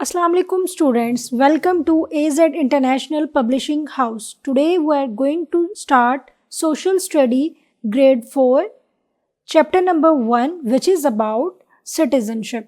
Assalamu alaikum students, welcome to AZ International Publishing House. Today we are going to start Social Study Grade 4 Chapter number 1 which is about citizenship.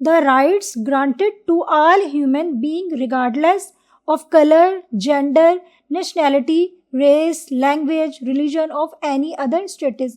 the rights granted to all human beings regardless of color, gender, nationality, race, language, religion of any other status.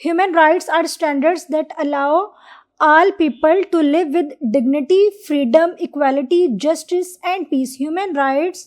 Human rights are standards that allow all people to live with dignity, freedom, equality, justice and peace. Human rights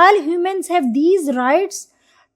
All humans have these rights.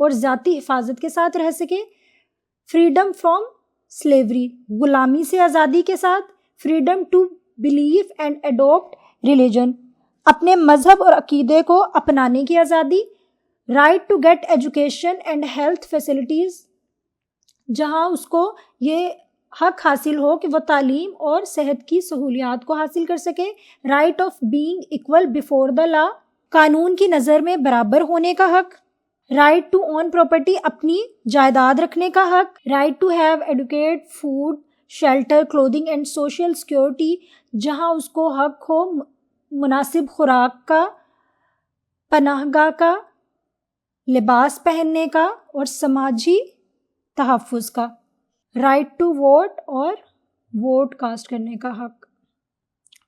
اور ذاتی حفاظت کے ساتھ رہ سکے. Freedom from slavery, غلامی سے آزادی کے ساتھ. Freedom to believe and adopt religion, اپنے مذہب اور عقیدے کو اپنانے کی آزادی. Right to get education and health facilities, جہاں اس کو یہ حق حاصل ہو کہ وہ تعلیم اور صحت کی سہولیات کو حاصل کر سکے. Right of being equal before the law, قانون کی نظر میں برابر ہونے کا حق. رائٹ ٹو اون پراپرٹی, اپنی جائیداد رکھنے کا حق. Right to have advocate, food, shelter, clothing and social security, جہاں اس کو حق ہو مناسب خوراک کا, پناہ گاہ کا, لباس پہننے کا اور سماجی تحفظ کا. رائٹ ٹو ووٹ, اور ووٹ کاسٹ کرنے کا حق.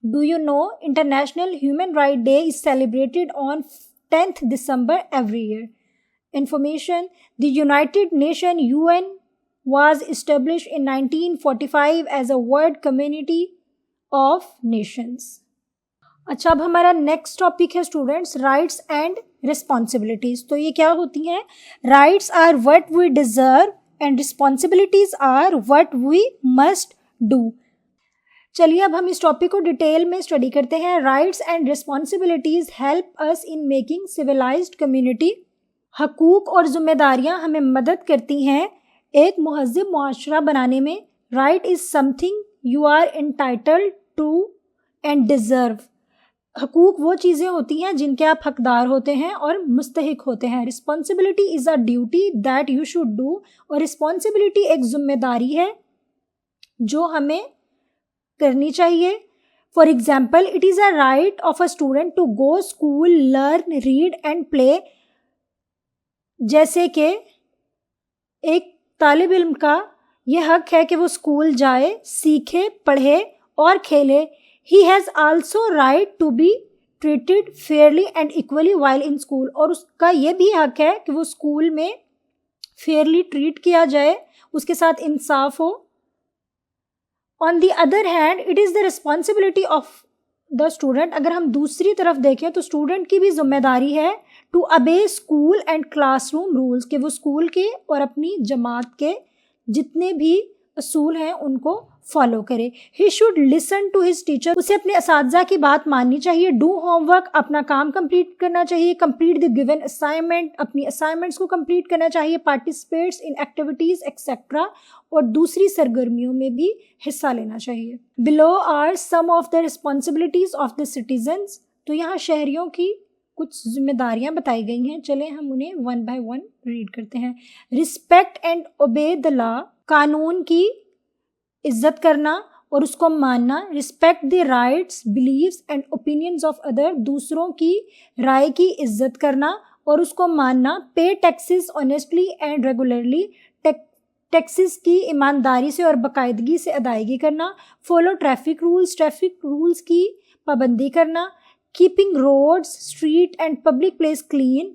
Do you know international human right day is celebrated on 10th December every year. Information: the United Nations UN was established in 1945 as a world community of nations. اچھا, اب ہمارا next topic ہے students rights and responsibilities. تو یہ کیا ہوتی ہیں؟ Rights are what we deserve and responsibilities are what we must do. چلیے اب ہم اس ٹاپک کو ڈیٹیل میں اسٹڈی کرتے ہیں. Rights and responsibilities help us in making civilized community. حقوق اور ذمہ داریاں ہمیں مدد کرتی ہیں ایک مہذب معاشرہ بنانے میں. Right is something you are entitled to and deserve. حقوق وہ چیزیں ہوتی ہیں جن کے آپ حقدار ہوتے ہیں اور مستحق ہوتے ہیں. Responsibility is a duty that you should do, اور رسپانسبلٹی ایک ذمہ داری ہے جو ہمیں کرنی چاہیے. For example, it is a right of a student to go school, learn, read and play. جیسے کہ ایک طالب علم کا یہ حق ہے کہ وہ اسکول جائے, سیکھے, پڑھے اور کھیلے. He has also right to be treated fairly and equally while in school. اور اس کا یہ بھی حق ہے کہ وہ اسکول میں فیئرلی ٹریٹ کیا جائے, اس کے ساتھ انصاف ہو. On the other hand, it is the responsibility of the student. اگر ہم دوسری طرف دیکھیں تو اسٹوڈنٹ کی بھی ذمہ داری ہے to obey school and classroom rules, کہ وہ اسکول کے اور اپنی جماعت کے جتنے بھی اصول ہیں ان کو فالو کرے. He should listen to his teacher, اسے اپنے اساتذہ کی بات ماننی چاہیے. ڈو ہوم ورک, اپنا کام کمپلیٹ کرنا چاہیے. کمپلیٹ دی گیون اسائنمنٹ, اپنی اسائنمنٹس کو کمپلیٹ کرنا چاہیے. پارٹیسپیٹس ان ایکٹیویٹیز ایکسیٹرا, اور دوسری سرگرمیوں میں بھی حصہ لینا چاہیے. Below are some of the responsibilities of the citizens. تو یہاں شہریوں کی کچھ ذمہ داریاں بتائی گئی ہیں, چلیں ہم انہیں ون بائی ون ریڈ کرتے ہیں. Respect and obey the law, قانون کی عزت کرنا اور اس کو ماننا. Respect the rights, beliefs and opinions of other, دوسروں کی رائے کی عزت کرنا اور اس کو ماننا. Pay taxes honestly and regularly, taxes کی ایمانداری سے اور باقاعدگی سے ادائیگی کرنا. Follow traffic rules, traffic rules کی پابندی کرنا. Keeping roads, street and public place clean,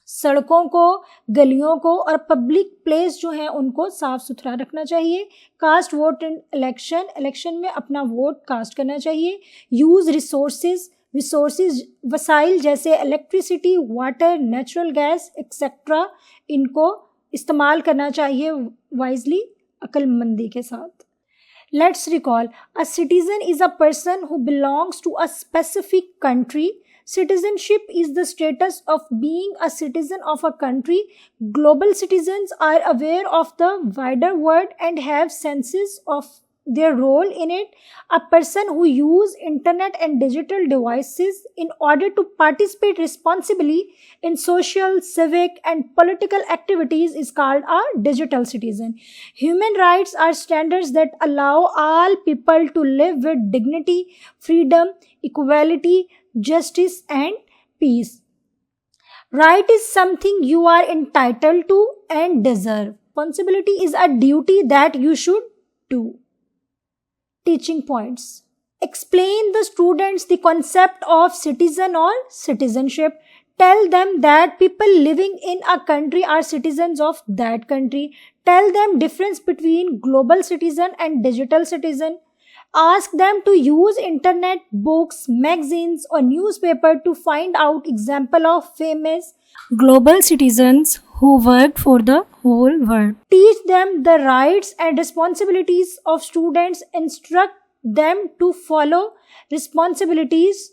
سڑکوں کو, گلیوں کو اور پبلک پلیس جو ہیں ان کو صاف ستھرا رکھنا چاہیے. کاسٹ ووٹ ان الیکشن, الیکشن میں اپنا ووٹ کاسٹ کرنا چاہیے. یوز ریسورسز, وسائل جیسے electricity, water, natural gas etcetera, ان کو استعمال کرنا چاہیے وائزلی, عقل مندی کے ساتھ. Let's recall, a citizen is a person who belongs to a specific country. Citizenship is the status of being a citizen of a country. Global citizens are aware of the wider world and have senses of their role in it. A person who uses internet and digital devices in order to participate responsibly in social, civic and political activities is called a digital citizen. Human rights are standards that allow all people to live with dignity, freedom, equality, justice and peace. Right is something you are entitled to and deserve. Responsibility is a duty that you should do. Teaching points. Explain the students the concept of citizen or citizenship. Tell them that people living in a country are citizens of that country. Tell them difference between global citizen and digital citizen. Ask them to use internet, books, magazines or newspaper to find out example of famous global citizens who worked for the whole world. Teach them the rights and responsibilities of students. Instruct them to follow responsibilities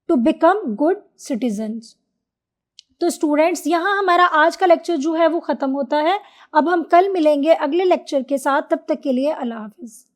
to become good citizens. تو students یہاں ہمارا آج کا lecture جو ہے وہ ختم ہوتا ہے. اب ہم کل ملیں گے اگلے لیکچر کے ساتھ. تب تک کے لیے اللہ حافظ.